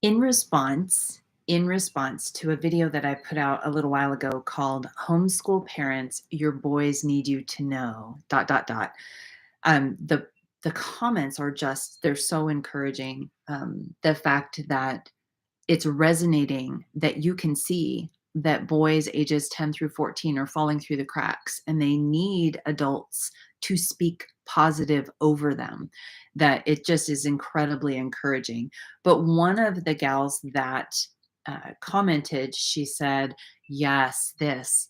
In response in response to a video that I put out a little while ago called "Homeschool Parents, Your Boys Need You to Know," dot, dot, dot. The comments are just they're so encouraging. The fact that it's resonating, that you can see that boys ages 10 through 14 are falling through the cracks and they need adults to speak positive over them, that it just is incredibly encouraging. But one of the gals that commented, she said, yes, this,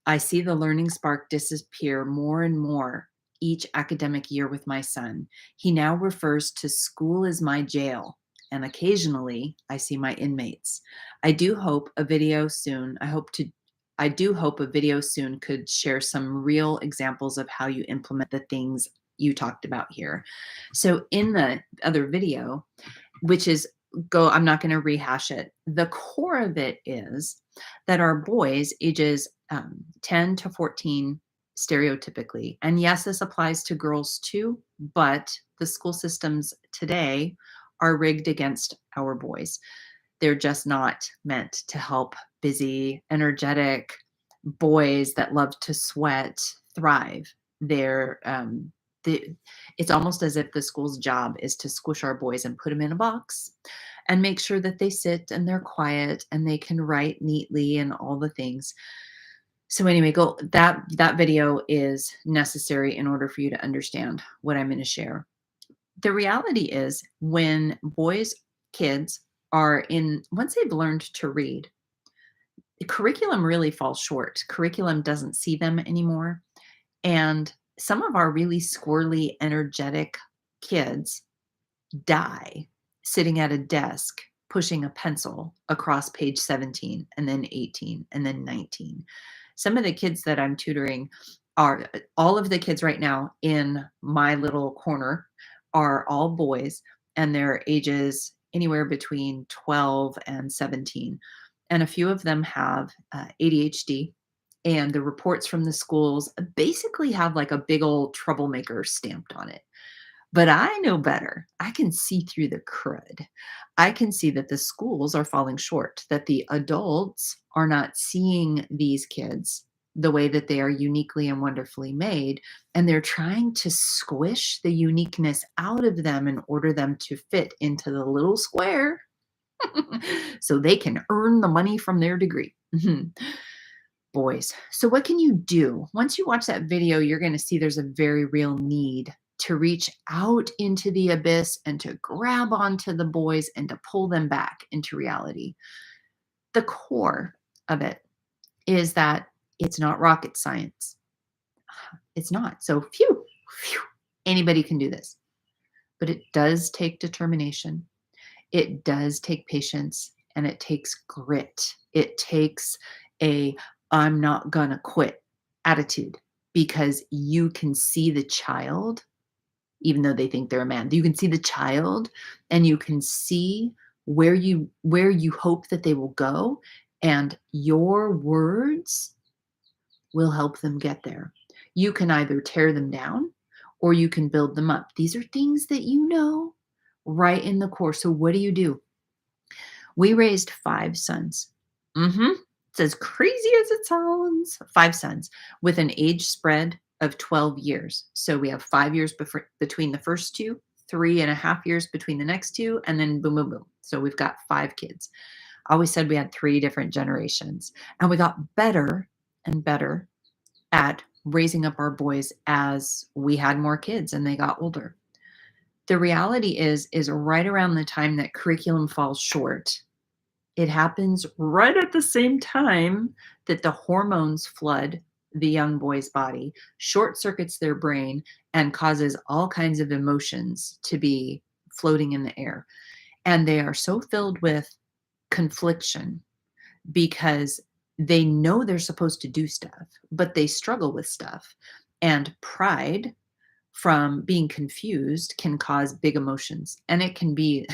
I see the learning spark disappear more and more each academic year with my son. He now refers to school as my jail, and occasionally I see my inmates. I do hope a video soon. I do hope a video soon could share some real examples of how you implement the things you talked about here. So in the other video, which is I'm not going to rehash it. The core of it is that our boys ages 10 to 14 stereotypically, and yes, this applies to girls too, but the school systems today are rigged against our boys. They're just not meant to help busy, energetic boys that love to sweat thrive. They're it's almost as if the school's job is to squish our boys and put them in a box and make sure that they sit and they're quiet and they can write neatly and all the things. So anyway, go that video is necessary in order for you to understand what I'm going to share. The reality is when kids once they've learned to read, the curriculum really falls short. Curriculum doesn't see them anymore. And some of our really squirrely, energetic kids die sitting at a desk, pushing a pencil across page 17 and then 18 and then 19. Some of the kids that I'm tutoring are all of the kids right now in my little corner are all boys, and their ages anywhere between 12 and 17. And a few of them have ADHD, and the reports from the schools basically have like a big old troublemaker stamped on it. But I know better. I can see through the crud. I can see that the schools are falling short, that the adults are not seeing these kids the way that they are uniquely and wonderfully made. And they're trying to squish the uniqueness out of them in order them to fit into the little square so they can earn the money from their degree. Boys. So what can you do? Once you watch that video, you're going to see there's a very real need to reach out into the abyss and to grab onto the boys and to pull them back into reality. The core of it is that it's not rocket science. It's not. So anybody can do this. But it does take determination. It does take patience, and it takes grit. It takes I'm not gonna quit attitude, because you can see the child, even though they think they're a man. You can see the child, and you can see where you hope that they will go, and your words will help them get there. You can either tear them down or you can build them up. These are things that you know right in the core. So what do? We raised 5 sons. It's as crazy as it sounds. 5 sons with an age spread of 12 years. So we have 5 years between the first two, 3.5 years between the next two, and then boom, boom, boom. So we've got 5 kids. I always said we had 3 different generations, and we got better and better at raising up our boys as we had more kids and they got older. The reality is right around the time that curriculum falls short, it happens right at the same time that the hormones flood the young boy's body, short circuits their brain, and causes all kinds of emotions to be floating in the air. And they are so filled with confliction because they know they're supposed to do stuff, but they struggle with stuff. And pride from being confused can cause big emotions. And it can be,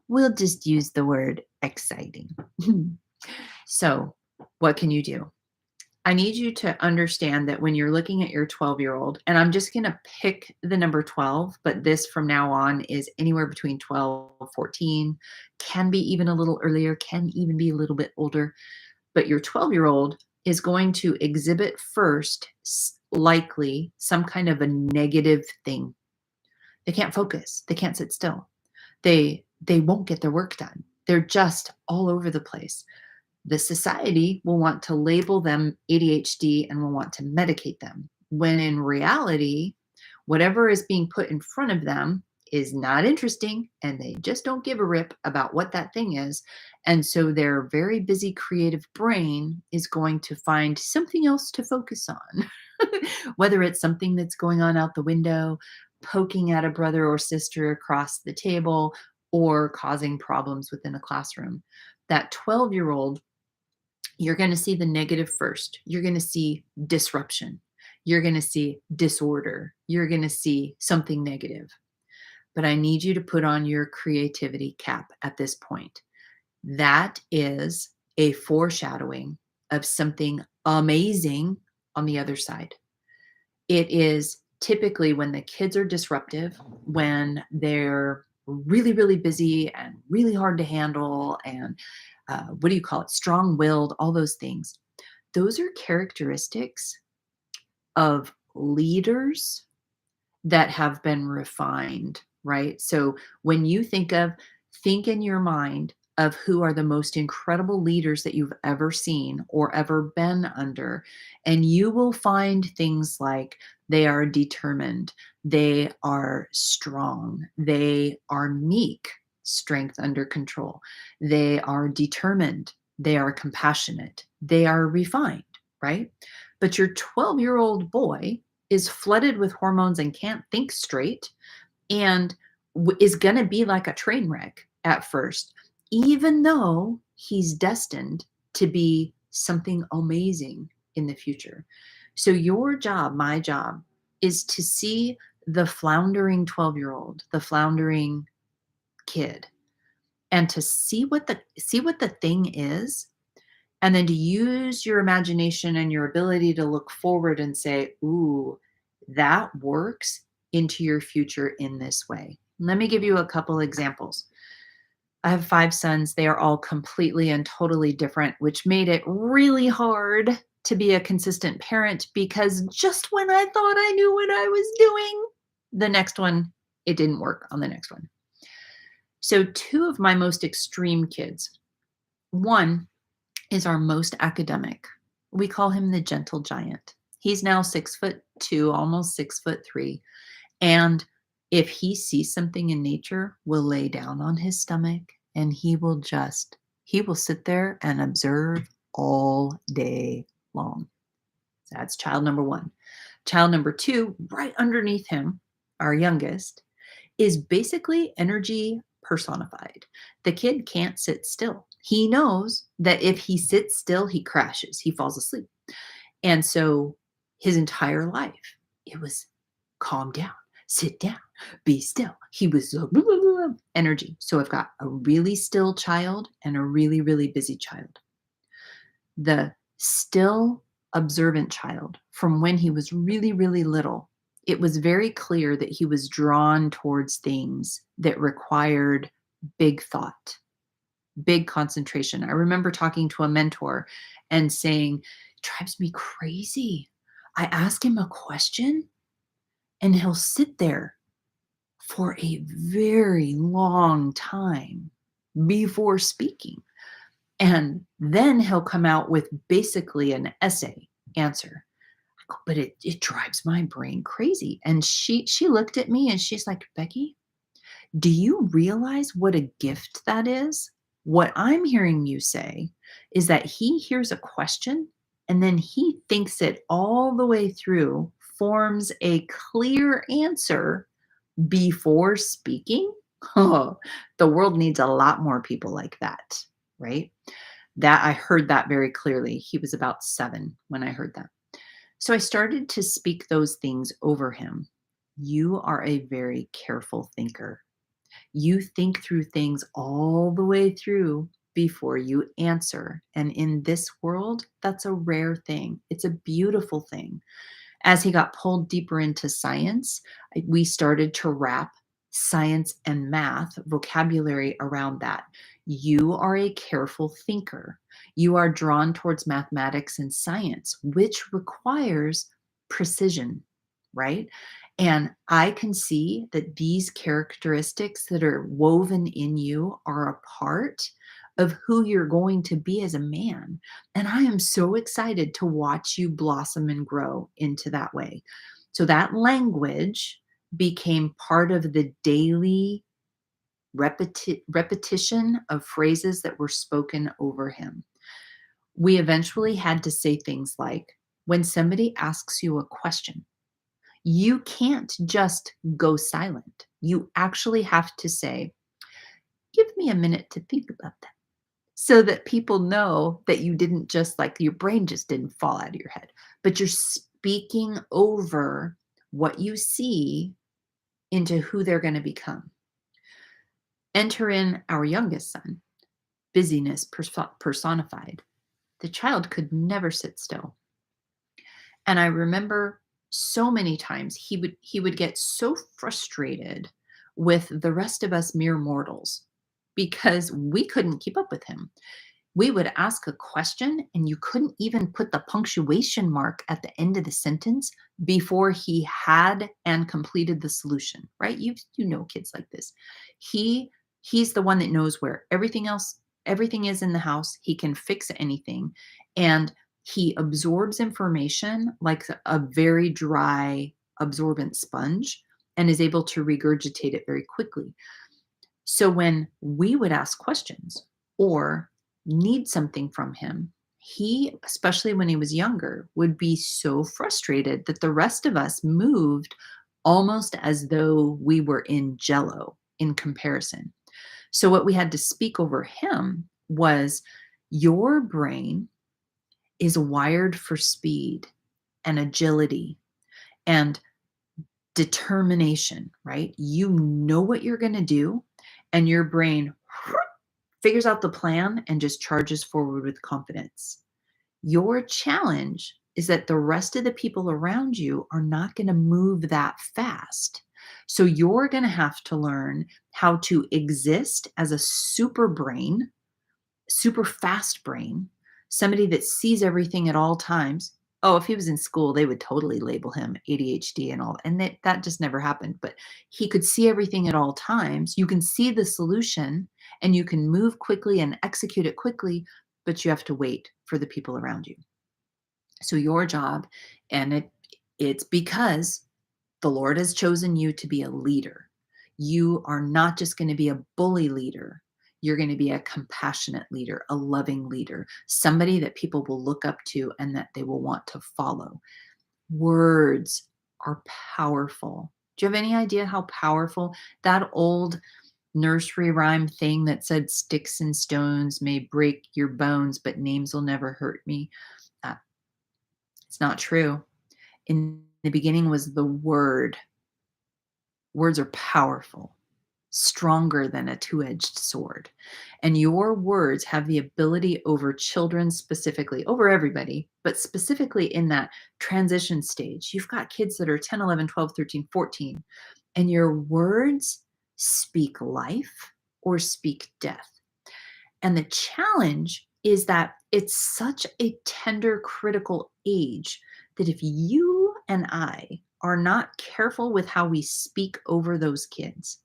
we'll just use the word exciting. So what can you do? I need you to understand that when you're looking at your 12-year-old, and I'm just going to pick the number 12, but this from now on is anywhere between 12, 14, can be even a little earlier, can even be a little bit older. But your 12-year-old is going to exhibit first, likely, some kind of a negative thing. They can't focus. They can't sit still. They won't get their work done. They're just all over the place. The society will want to label them ADHD and will want to medicate them, when in reality, whatever is being put in front of them is not interesting and they just don't give a rip about what that thing is. And so their very busy creative brain is going to find something else to focus on, whether it's something that's going on out the window, poking at a brother or sister across the table, or causing problems within a classroom. That 12-year-old, you're going to see the negative first. You're going to see disruption. You're going to see disorder. You're going to see something negative. But I need you to put on your creativity cap at this point. That is a foreshadowing of something amazing on the other side. It is typically when the kids are disruptive, when they're really, really busy and really hard to handle, and what do you call it? Strong willed, all those things. Those are characteristics of leaders that have been refined, right? So when you think in your mind of who are the most incredible leaders that you've ever seen or ever been under, and you will find things like they are determined, they are strong, they are meek, strength under control, they are determined, they are compassionate, they are refined, right? But your 12-year-old boy is flooded with hormones and can't think straight, and is going to be like a train wreck at first, even though he's destined to be something amazing in the future. So your job, my job, is to see the floundering 12-year-old, the floundering kid, and to see what the thing is, and then to use your imagination and your ability to look forward and say, ooh, that works into your future in this way. Let me give you a couple examples. I have 5 sons. They are all completely and totally different, which made it really hard to be a consistent parent, because just when I thought I knew what I was doing, the next one, it didn't work on the next one. So 2 of my most extreme kids. One is our most academic. We call him the gentle giant. He's now 6'2", almost 6'3". And if he sees something in nature, will lay down on his stomach and he will sit there and observe all day long. So that's child number 1. Child number 2, right underneath him, our youngest, is basically energy personified. The kid can't sit still. He knows that if he sits still, he crashes, he falls asleep. And so his entire life, it was calm down, sit down, be still. He was energy. So I've got a really still child and a really, really busy child. The still observant child, from when he was really, really little, it was very clear that he was drawn towards things that required big thought, big concentration. I remember talking to a mentor and saying, it drives me crazy. I ask him a question and he'll sit there for a very long time before speaking. And then he'll come out with basically an essay answer. I go, but it drives my brain crazy. And she looked at me and she's like, Becky, do you realize what a gift that is? What I'm hearing you say is that he hears a question and then he thinks it all the way through, forms a clear answer before speaking. Oh, the world needs a lot more people like that, right? That I heard that very clearly. He was about 7 when I heard that. So I started to speak those things over him. You are a very careful thinker. You think through things all the way through before you answer. And in this world, that's a rare thing. It's a beautiful thing. As he got pulled deeper into science, we started to wrap science and math vocabulary around that. You are a careful thinker. You are drawn towards mathematics and science, which requires precision, right? And I can see that these characteristics that are woven in you are a part of who you're going to be as a man. And I am so excited to watch you blossom and grow into that way. So that language became part of the daily repetition of phrases that were spoken over him. We eventually had to say things like, when somebody asks you a question, you can't just go silent. You actually have to say, give me a minute to think about that. So that people know that you didn't just like your brain just didn't fall out of your head, but you're speaking over what you see into who they're going to become. Enter in our youngest son, busyness personified. The child could never sit still. And I remember so many times he would get so frustrated with the rest of us mere mortals because we couldn't keep up with him. We would ask a question and you couldn't even put the punctuation mark at the end of the sentence before he had and completed the solution, right? You know kids like this. He's the one that knows where everything is in the house. He can fix anything, and he absorbs information like a very dry absorbent sponge and is able to regurgitate it very quickly. So when we would ask questions or need something from him, he, especially when he was younger, would be so frustrated that the rest of us moved almost as though we were in jello in comparison. So what we had to speak over him was, your brain is wired for speed and agility and determination, right? You know what you're going to do, and your brain figures out the plan and just charges forward with confidence. Your challenge is that the rest of the people around you are not going to move that fast. So you're going to have to learn how to exist as a super brain, super fast brain, somebody that sees everything at all times. Oh, if he was in school, they would totally label him ADHD and all, and that just never happened. But he could see everything at all times. You can see the solution and you can move quickly and execute it quickly, but you have to wait for the people around you. So your job, and it's because the Lord has chosen you to be a leader. You are not just going to be a bully leader. You're going to be a compassionate leader, a loving leader, somebody that people will look up to and that they will want to follow. Words are powerful. Do you have any idea how powerful that old nursery rhyme thing that said, sticks and stones may break your bones, but names will never hurt me? Uh, it's not true. In the beginning was the word. Words are powerful, stronger than a two-edged sword. And your words have the ability over children specifically, over everybody, but specifically in that transition stage. You've got kids that are 10, 11, 12, 13, 14, and your words speak life or speak death. And the challenge is that it's such a tender, critical age that if you and I are not careful with how we speak over those kids,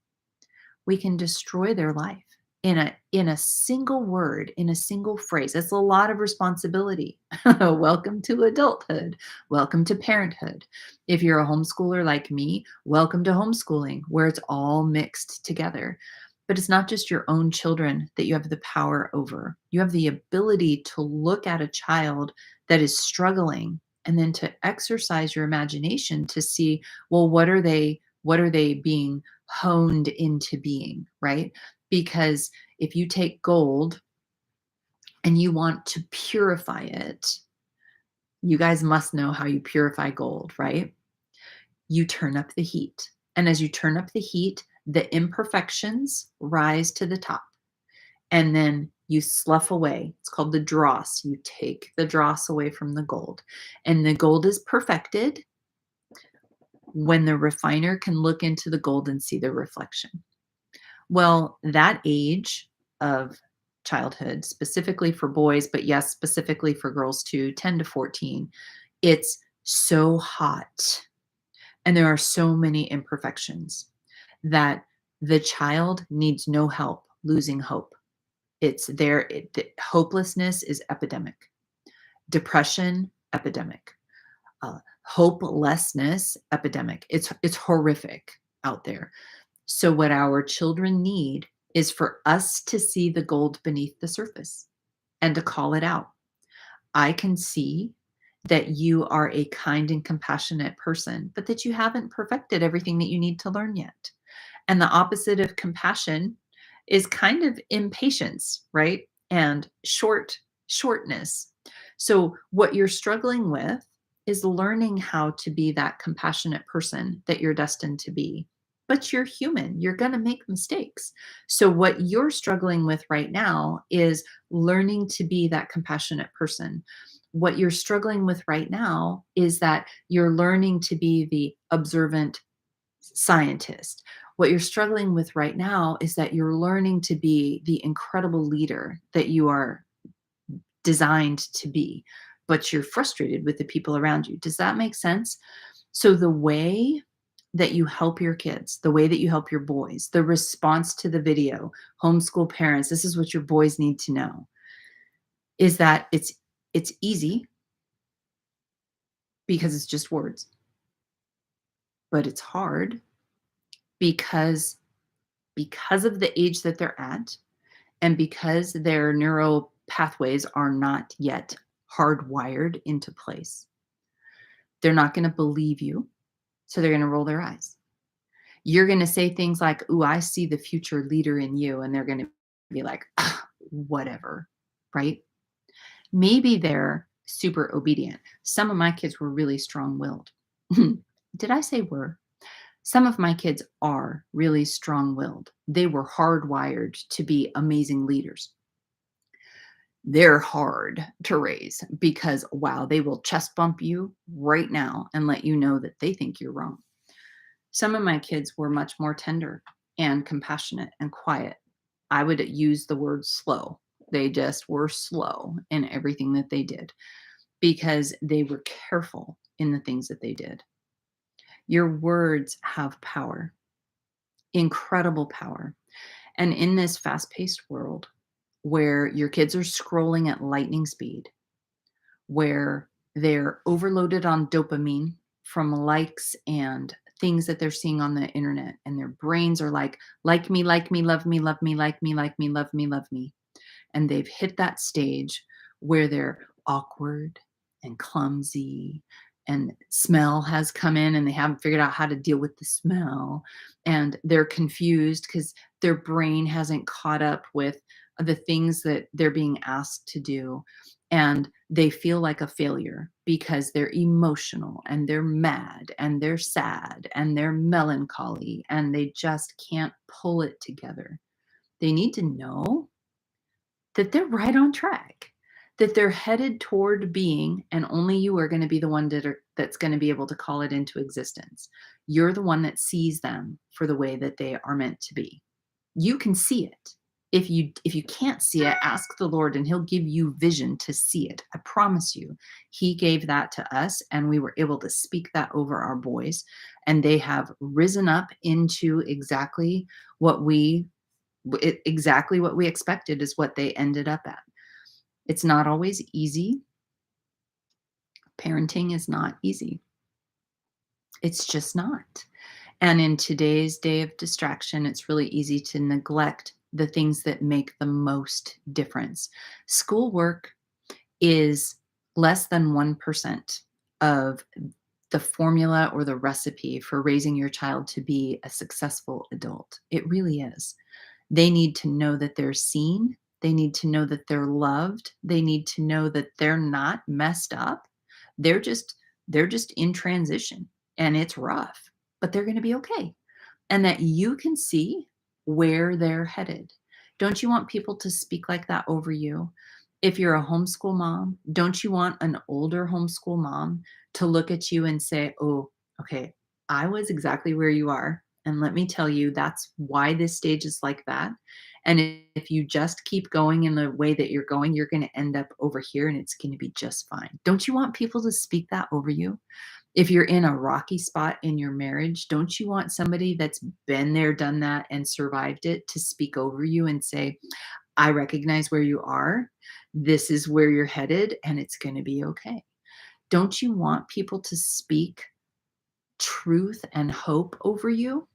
we can destroy their life in a single word, in a single phrase. That's a lot of responsibility. Welcome to adulthood. Welcome to parenthood. If you're a homeschooler like me, welcome to homeschooling, where it's all mixed together. But it's not just your own children that you have the power over. You have the ability to look at a child that is struggling and then to exercise your imagination to see, well, what are they being honed into being, right? Because if you take gold and you want to purify it, you guys must know how you purify gold, right? You turn up the heat. And as you turn up the heat, the imperfections rise to the top. And then You slough away. It's called the dross. You take the dross away from the gold. And the gold is perfected when the refiner can look into the gold and see the reflection. Well, that age of childhood, specifically for boys, but yes, specifically for girls too, 10 to 14, it's so hot and there are so many imperfections that the child needs no help losing hope. It's there. Hopelessness is epidemic. Depression, epidemic. Hopelessness, epidemic. It's horrific out there. So what our children need is for us to see the gold beneath the surface and to call it out. I can see that you are a kind and compassionate person, but that you haven't perfected everything that you need to learn yet. And the opposite of compassion is kind of impatience, right? And shortness. So what you're struggling with is learning how to be that compassionate person that you're destined to be. But you're human. You're going to make mistakes. So what you're struggling with right now is learning to be that compassionate person. What you're struggling with right now is that you're learning to be the observant scientist. What you're struggling with right now is that you're learning to be the incredible leader that you are designed to be, but you're frustrated with the people around you. Does that make sense? So the way that you help your kids, the way that you help your boys, the response to the video, homeschool parents, this is what your boys need to know, is that it's easy because it's just words, but it's hard because of the age that they're at and because their neural pathways are not yet hardwired into place. They're not going to believe you, so they're going to roll their eyes. You're going to say things like, "Ooh, I see the future leader in you," and they're going to be like, "Ah, whatever," right? Maybe they're super obedient. Some of my kids were really strong-willed. Did I say were? Some of my kids are really strong-willed. They were hardwired to be amazing leaders. They're hard to raise because, wow, they will chest bump you right now and let you know that they think you're wrong. Some of my kids were much more tender and compassionate and quiet. I would use the word slow. They just were slow in everything that they did because they were careful in the things that they did. Your words have power, incredible power. And in this fast paced world where your kids are scrolling at lightning speed, where they're overloaded on dopamine from likes and things that they're seeing on the internet, and their brains are like me, love me, love me, like me, love me, love me. And they've hit that stage where they're awkward and clumsy and smell has come in and they haven't figured out how to deal with the smell, and they're confused because their brain hasn't caught up with the things that they're being asked to do, and they feel like a failure because they're emotional and they're mad and they're sad and they're melancholy and they just can't pull it together. They need to know that they're right on track, that they're headed toward being, and only you are going to be the one that's going to be able to call it into existence. You're the one that sees them for the way that they are meant to be. You can see it. If you can't see it, ask the Lord and he'll give you vision to see it. I promise you. He gave that to us and we were able to speak that over our boys, and they have risen up into exactly what we expected is what they ended up at. It's not always easy. Parenting is not easy. It's just not. And in today's day of distraction, it's really easy to neglect the things that make the most difference. Schoolwork is less than 1% of the formula or the recipe for raising your child to be a successful adult. It really is. They need to know that they're seen. They need to know that they're loved. They need to know that they're not messed up. They're just they're just in transition and it's rough, but they're going to be okay. And that you can see where they're headed. Don't you want people to speak like that over you? If you're a homeschool mom, don't you want an older homeschool mom to look at you and say, "Oh, okay, I was exactly where you are. And let me tell you, that's why this stage is like that. And if you just keep going in the way that you're going, you're going to end up over here and it's going to be just fine." Don't you want people to speak that over you? If you're in a rocky spot in your marriage, don't you want somebody that's been there, done that, and survived it to speak over you and say, "I recognize where you are. This is where you're headed, and it's going to be okay." Don't you want people to speak truth and hope over you?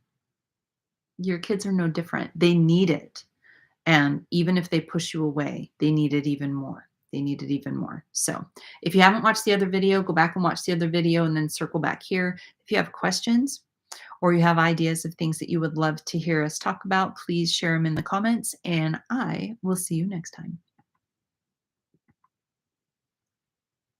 Your kids are no different. They need it. And even if they push you away, they need it even more. They need it even more. So if you haven't watched the other video, go back and watch the other video and then circle back here. If you have questions or you have ideas of things that you would love to hear us talk about, please share them in the comments and I will see you next time.